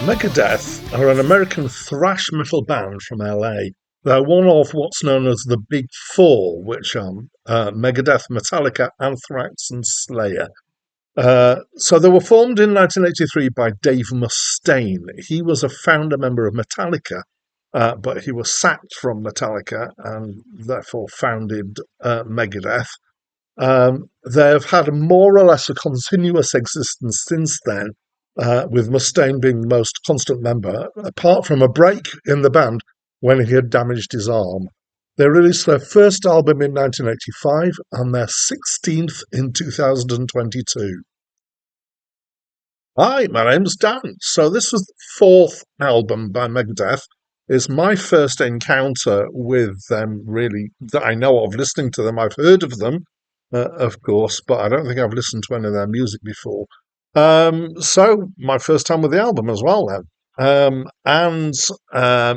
Megadeth are an American thrash metal band from LA. They're one of what's known as the Big Four, which are Megadeth, Metallica, Anthrax, and Slayer. So they were formed in 1983 by Dave Mustaine. He was a founder member of Metallica, but he was sacked from Metallica and therefore founded Megadeth. They've had more or less a continuous existence since then, with Mustaine being the most constant member, apart from a break in the band when he had damaged his arm. They released their first album in 1985 and their 16th in 2022. Hi, my name's Dan. So this was the fourth album by Megadeth. It's my first encounter with them, really, that I know of listening to them. I've heard of them, of course, but I don't think I've listened to any of their music before. So my first time with the album as well then. And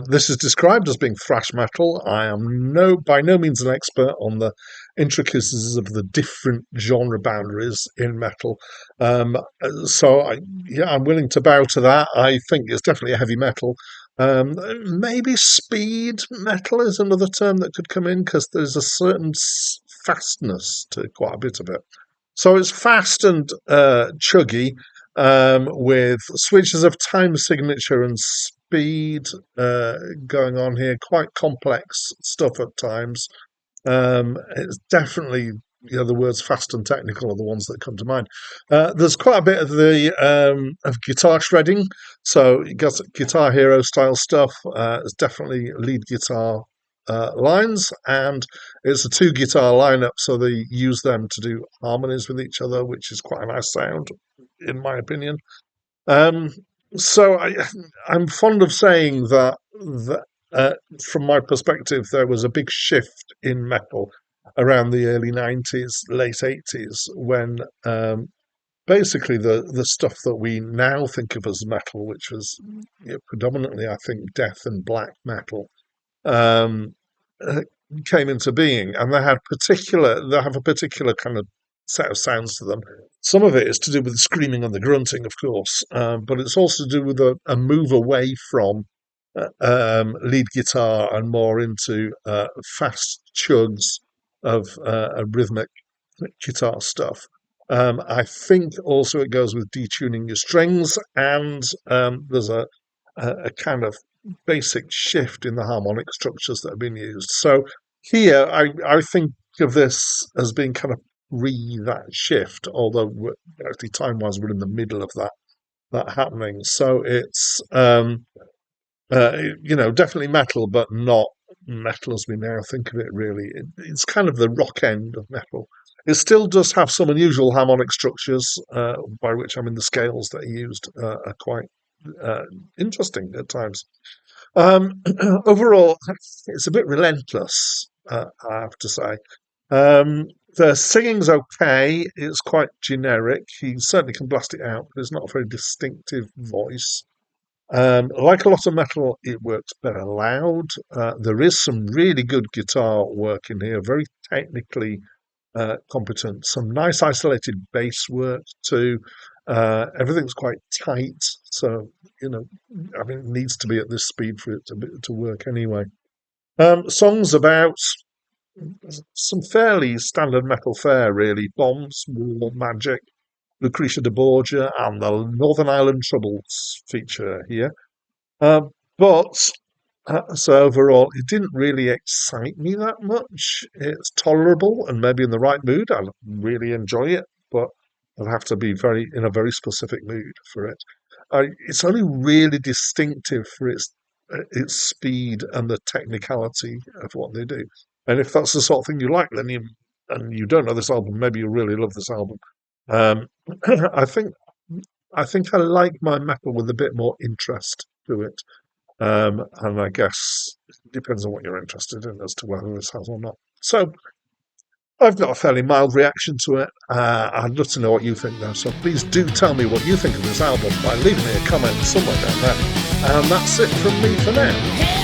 this is described as being thrash metal. I am by no means an expert on the intricacies of the different genre boundaries in metal. I'm willing to bow to that. I think it's definitely a heavy metal. Maybe speed metal is another term that could come in because there's a certain fastness to quite a bit of it. So it's fast and chuggy, with switches of time signature and speed going on here. Quite complex stuff at times. It's definitely, the words fast and technical are the ones that come to mind. There's quite a bit of the of guitar shredding, so you got Guitar Hero style stuff. It's definitely lead guitar lines, and it's a two guitar lineup, so they use them to do harmonies with each other, which is quite a nice sound, in my opinion. Um, I'm fond of saying that from my perspective, there was a big shift in metal around the early 90s, late 80s, when basically the stuff that we now think of as metal, which was predominantly, I think, death and black metal, um, came into being, and they have a particular kind of set of sounds to them. Some of it is to do with the screaming and the grunting, of course, but it's also to do with a move away from lead guitar and more into fast chugs of rhythmic guitar stuff. I think also it goes with detuning your strings, and there's a kind of basic shift in the harmonic structures that have been used. So here, I think of this as being kind of that shift, although actually time-wise we're in the middle of that happening. So it's definitely metal, but not metal as we now think of it. Really, it's kind of the rock end of metal. It still does have some unusual harmonic structures, by which I mean the scales that are used are quite interesting at times. Overall, it's a bit relentless, I have to say. The singing's okay. It's quite generic. He certainly can blast it out, but it's not a very distinctive voice. Like a lot of metal, it works better loud. There is some really good guitar work in here, very technically competent. Some nice isolated bass work too. Everything's quite tight, so it needs to be at this speed for it to work anyway. Songs about some fairly standard metal fare, really. Bombs, War, Magic, Lucretia de Borgia, and the Northern Ireland Troubles feature here. But so overall, it didn't really excite me that much. It's tolerable, and maybe in the right mood, I'll really enjoy it. But I'll have to be in a very specific mood for it. It's only really distinctive for its speed and the technicality of what they do. And if that's the sort of thing you like, then you don't know this album, maybe you really love this album. Um, I think I like my metal with a bit more interest to it, and I guess it depends on what you're interested in as to whether this has or not. So I've got a fairly mild reaction to it. I'd love to know what you think though, so please do tell me what you think of this album by leaving me a comment somewhere down there. And that's it from me for now.